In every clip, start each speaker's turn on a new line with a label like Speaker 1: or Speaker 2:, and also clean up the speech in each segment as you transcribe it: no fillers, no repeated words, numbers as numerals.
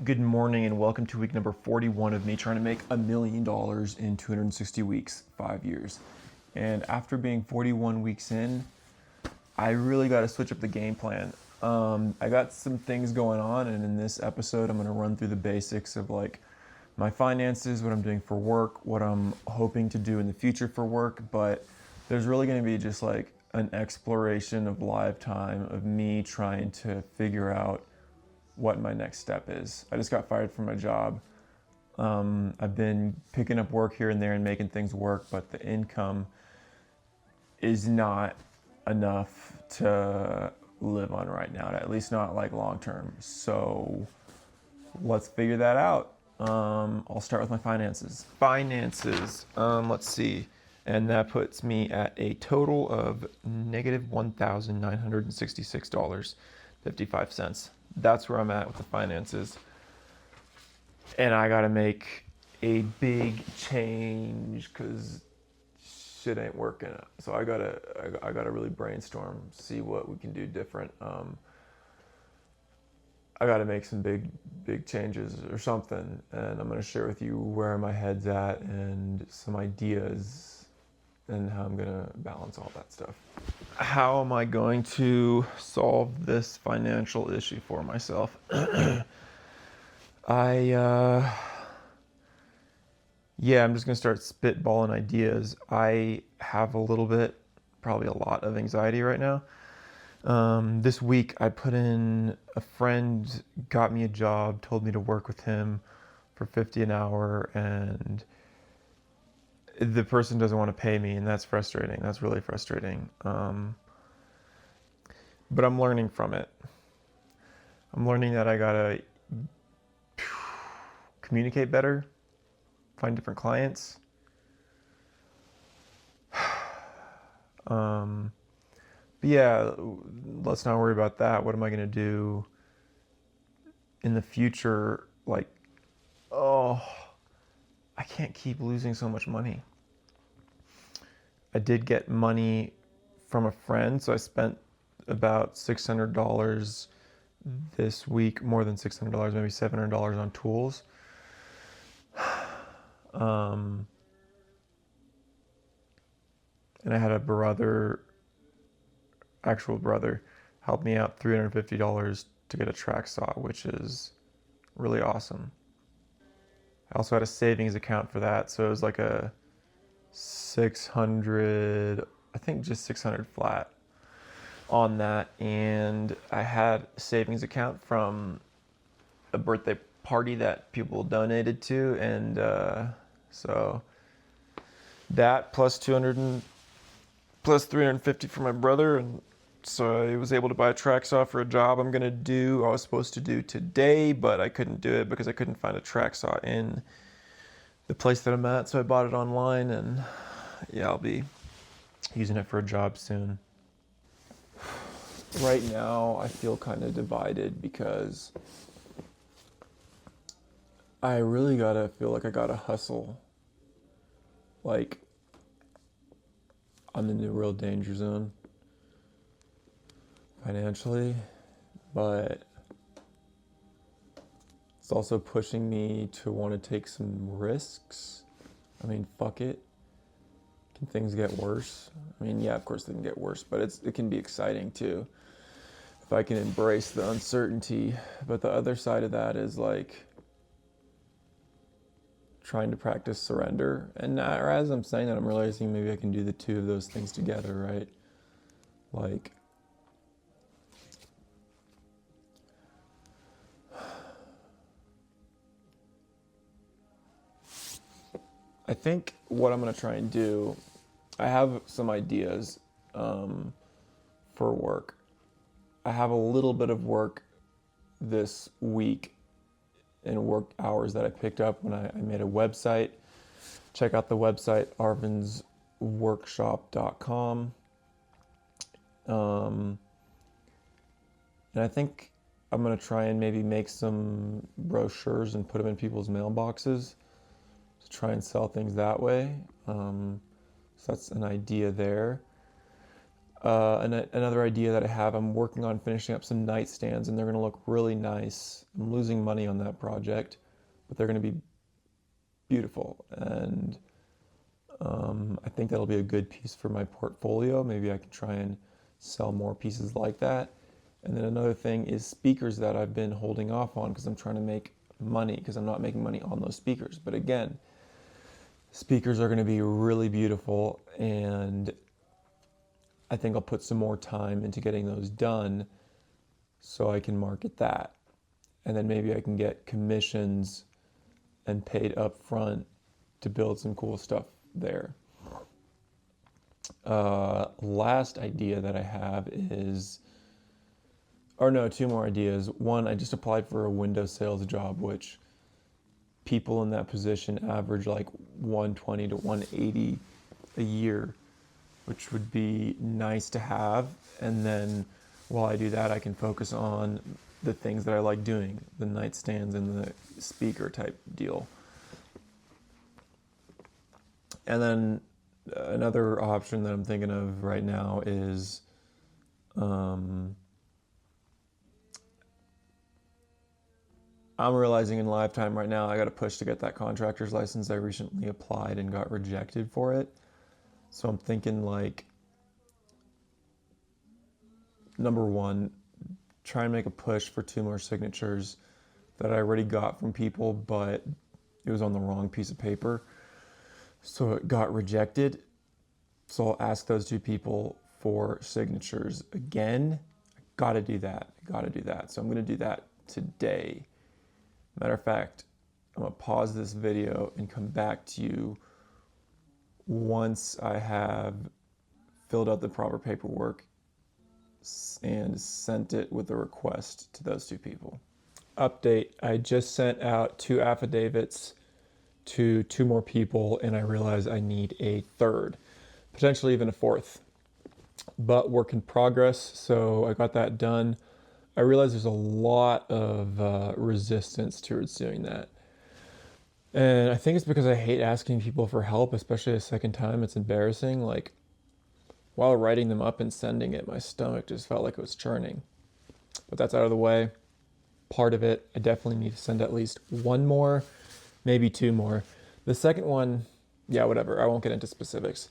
Speaker 1: Good morning and welcome to week number 41 of me trying to make $1 million in 260 weeks, 5 years. And after being 41 weeks in, I really got to switch up the game plan. I got some things going on, and in this episode, I'm going to run through the basics of like my finances, what I'm doing for work, what I'm hoping to do in the future for work. But there's really going to be just like an exploration of live time of me trying to figure out what my next step is. I just got fired from my job. I've been picking up work here and there and making things work, but the income is not enough to live on right now, at least not like long term. So let's figure that out. I'll start with my finances. Let's see. And that puts me at a total of negative $1,966.55. That's where I'm at with the finances. And I gotta make a big change because shit ain't working. So I gotta really brainstorm, see what we can do different. I gotta make some big changes or something, and I'm gonna share with you where my head's at and some ideas and how I'm gonna balance all that stuff. How am I going to solve this financial issue for myself? I'm just gonna start spitballing ideas. I have a little bit, probably a lot of anxiety right now. This week I put in, a friend got me a job, told me to work with him for 50 an hour, and the person doesn't want to pay me, and that's frustrating. That's really frustrating. But I'm learning from it. I'm learning that I gotta communicate better, find different clients. But yeah, let's not worry about that. What am I gonna do in the future? Like, oh, I can't keep losing so much money. I did get money from a friend, so I spent about $600 this week, more than $600, maybe $700 on tools. And I had a brother, actual brother, help me out $350 to get a track saw, which is really awesome. I also had a savings account for that, so it was like a 600, I think just 600 flat on that. And I had a savings account from a birthday party that people donated to, and so that plus 200 plus 350 for my brother, and so I was able to buy a track saw for a job I was supposed to do today, but I couldn't do it because I couldn't find a track saw in the place that I'm at, so I bought it online, and yeah, I'll be using it for a job soon. Right now, I feel kind of divided because I really feel like I gotta hustle. Like, I'm in the real danger zone financially, but it's also pushing me to want to take some risks. I mean, fuck it. Can things get worse? I mean, yeah, of course they can get worse, but it can be exciting too if I can embrace the uncertainty. But the other side of that is like trying to practice surrender. And as I'm saying that, I'm realizing maybe I can do the two of those things together, right? Like, I think what I'm going to try and do, I have some ideas for work. I have a little bit of work this week in work hours that I picked up when I made a website. Check out the website, arvinsworkshop.com. And I think I'm going to try and maybe make some brochures and put them in people's mailboxes to try and sell things that way. So that's an idea there. Another idea that I have, I'm working on finishing up some nightstands, and they're going to look really nice. I'm losing money on that project, but they're going to be beautiful, and I think that'll be a good piece for my portfolio. Maybe I can try and sell more pieces like that. And then another thing is speakers that I've been holding off on because I'm trying to make money, because I'm not making money on those speakers. But again, speakers are going to be really beautiful, and I think I'll put some more time into getting those done so I can market that. And then maybe I can get commissions and paid up front to build some cool stuff there. Last idea that I have is, or no, two more ideas. One, I just applied for a window sales job, which people in that position average like 120 to 180 a year, which would be nice to have. And then while I do that, I can focus on the things that I like doing, the nightstands and the speaker type deal. And then another option that I'm thinking of right now is I'm realizing in lifetime right now I got to push to get that contractor's license. I recently applied and got rejected for it. So I'm thinking like, number one, try and make a push for 2 more signatures that I already got from people, but it was on the wrong piece of paper. So it got rejected. So I'll ask those 2 people for signatures again. I gotta do that. So I'm gonna do that today. Matter of fact, I'm gonna pause this video and come back to you once I have filled out the proper paperwork and sent it with a request to those 2 people. Update, I just sent out 2 affidavits to 2 more people, and I realize I need a third, potentially even a fourth, but work in progress. So I got that done. I realize there's a lot of resistance towards doing that. And I think it's because I hate asking people for help, especially a second time. It's embarrassing. Like, while writing them up and sending it, my stomach just felt like it was churning. But that's out of the way. Part of it, I definitely need to send at least 1 more, maybe 2 more. The second one, yeah, whatever. I won't get into specifics.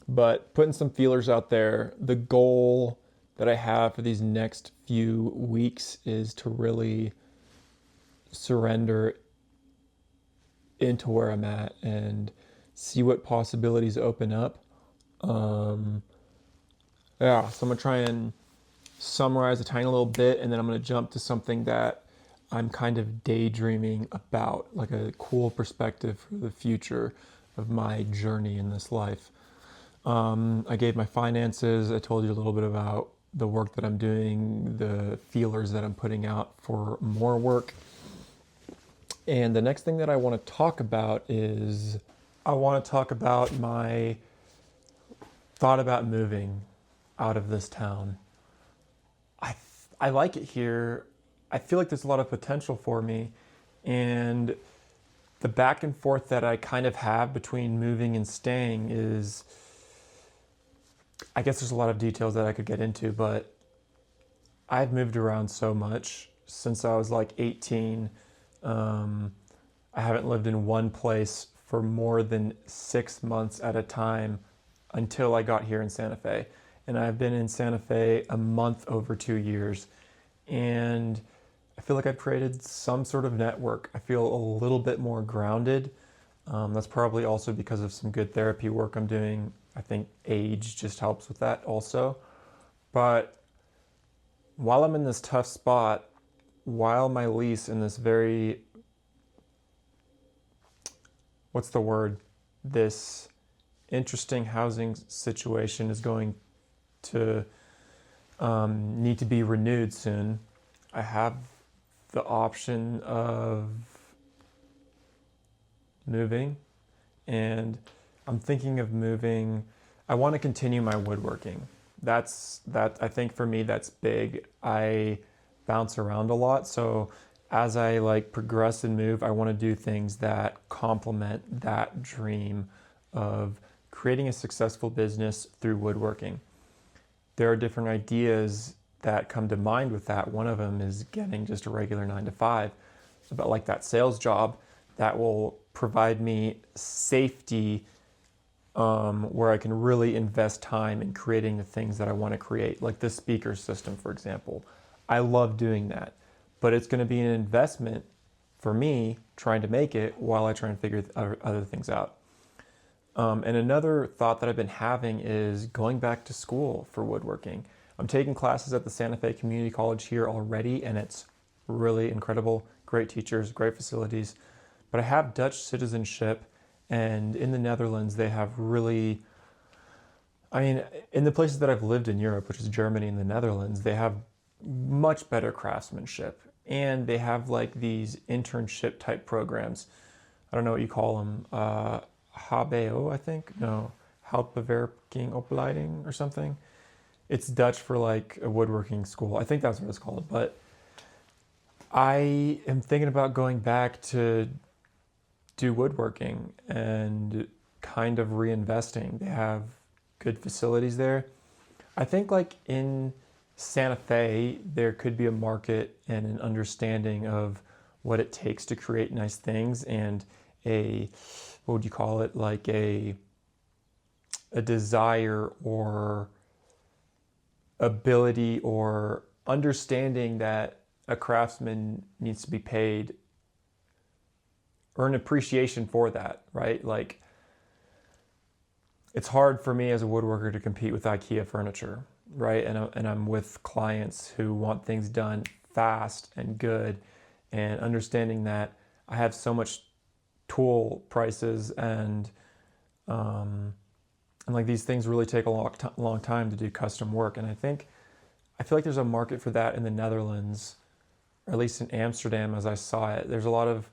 Speaker 1: But putting some feelers out there. The goal that I have for these next few weeks is to really surrender into where I'm at and see what possibilities open up. Yeah, so I'm gonna try and summarize a tiny little bit, and then I'm gonna jump to something that I'm kind of daydreaming about, like a cool perspective for the future of my journey in this life. I gave my finances. I told you a little bit about the work that I'm doing, the feelers that I'm putting out for more work. And the next thing that I want to talk about is I want to talk about my thought about moving out of this town. I like it here. I feel like there's a lot of potential for me, and the back and forth that I kind of have between moving and staying is, I guess there's a lot of details that I could get into, but I've moved around so much since I was like 18. I haven't lived in one place for more than 6 months at a time until I got here in Santa Fe. And I've been in Santa Fe a month over 2 years. And I feel like I've created some sort of network. I feel a little bit more grounded. That's probably also because of some good therapy work I'm doing. I think age just helps with that also. But while I'm in this tough spot, while my lease in this very, this interesting housing situation is going to need to be renewed soon, I have the option of moving, and I'm thinking of moving. I want to continue my woodworking. I think for me that's big. I bounce around a lot, so as I like progress and move, I want to do things that complement that dream of creating a successful business through woodworking. there are different ideas that come to mind with that. One of them is getting just a regular 9 to 5, about like that sales job that will provide me safety, where I can really invest time in creating the things that I want to create, like this speaker system, for example. I love doing that, but it's going to be an investment for me trying to make it while I try and figure other things out. And another thought that I've been having is going back to school for woodworking. I'm taking classes at the Santa Fe Community College here already, and it's really incredible. Great teachers, great facilities. But I have Dutch citizenship, and in the Netherlands, they have really, I mean, in the places that I've lived in Europe, which is Germany and the Netherlands, they have much better craftsmanship. And they have like these internship type programs. I don't know what you call them. HBO, I think? No, Houtbewerkingopleiding or something. It's Dutch for like a woodworking school. I think that's what it's called. But I am thinking about going back to do woodworking and kind of reinvesting. They have good facilities there. I think like in Santa Fe, there could be a market and an understanding of what it takes to create nice things, and what would you call it? Like a desire or ability or understanding that a craftsman needs to be paid, or an appreciation for that, right? Like, it's hard for me as a woodworker to compete with IKEA furniture, right? And I'm with clients who want things done fast and good, and understanding that I have so much tool prices and like these things really take a long time to do custom work. And I feel like there's a market for that in the Netherlands, or at least in Amsterdam as I saw it. There's a lot of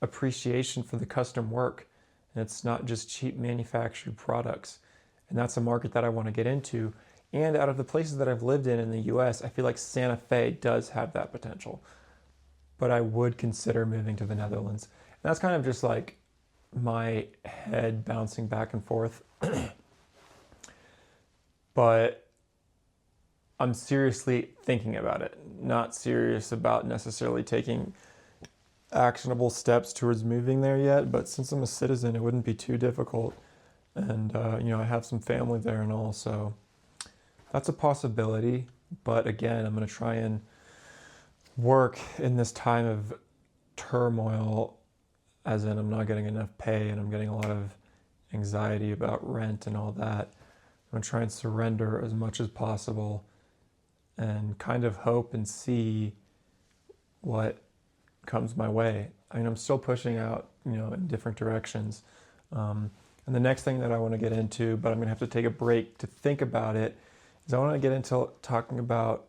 Speaker 1: appreciation for the custom work, and it's not just cheap manufactured products. And that's a market that I want to get into. And out of the places that I've lived in the US, I feel like Santa Fe does have that potential. But I would consider moving to the Netherlands. And that's kind of just like my head bouncing back and forth. But I'm seriously thinking about it, not serious about necessarily taking actionable steps towards moving there yet. But since I'm a citizen, it wouldn't be too difficult. And, I have some family there and all, so that's a possibility. But again, I'm going to try and work in this time of turmoil, as in I'm not getting enough pay and I'm getting a lot of anxiety about rent and all that. I'm going to try and surrender as much as possible and kind of hope and see what comes my way. I mean, I'm still pushing out, in different directions. And the next thing that I want to get into, but I'm going to have to take a break to think about it, is I want to get into talking about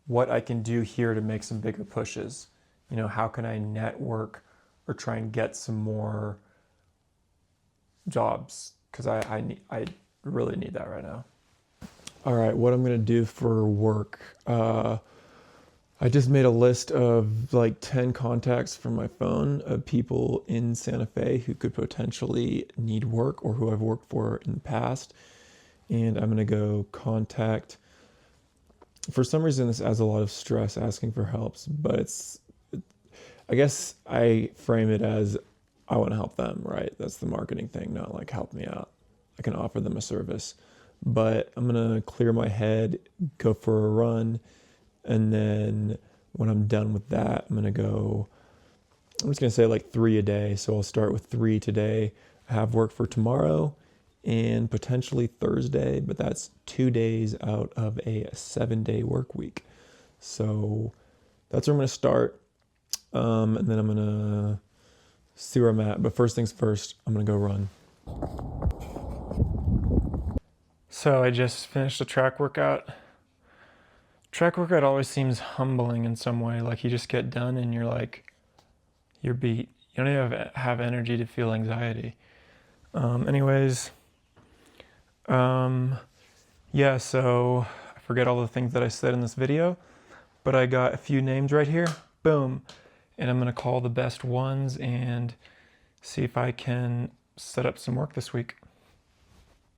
Speaker 1: what I can do here to make some bigger pushes. How can I network or try and get some more jobs? Because I really need that right now. All right, what I'm going to do for work. I just made a list of like 10 contacts from my phone of people in Santa Fe who could potentially need work or who I've worked for in the past. And I'm going to go contact. For some reason, this adds a lot of stress asking for helps, but I guess I frame it as I want to help them, right? That's the marketing thing, not like help me out. I can offer them a service, but I'm going to clear my head, go for a run. And then when I'm done with that, I'm just going to say like 3 a day. So I'll start with 3 today. I have work for tomorrow and potentially Thursday, but that's 2 days out of a 7-day work week. So that's where I'm going to start. And then I'm going to see where I'm at. But first things first, I'm going to go run. So I just finished a track workout. Track workout always seems humbling in some way. Like you just get done and you're beat. You don't even have energy to feel anxiety. So I forget all the things that I said in this video, but I got a few names right here. Boom. And I'm going to call the best ones and see if I can set up some work this week.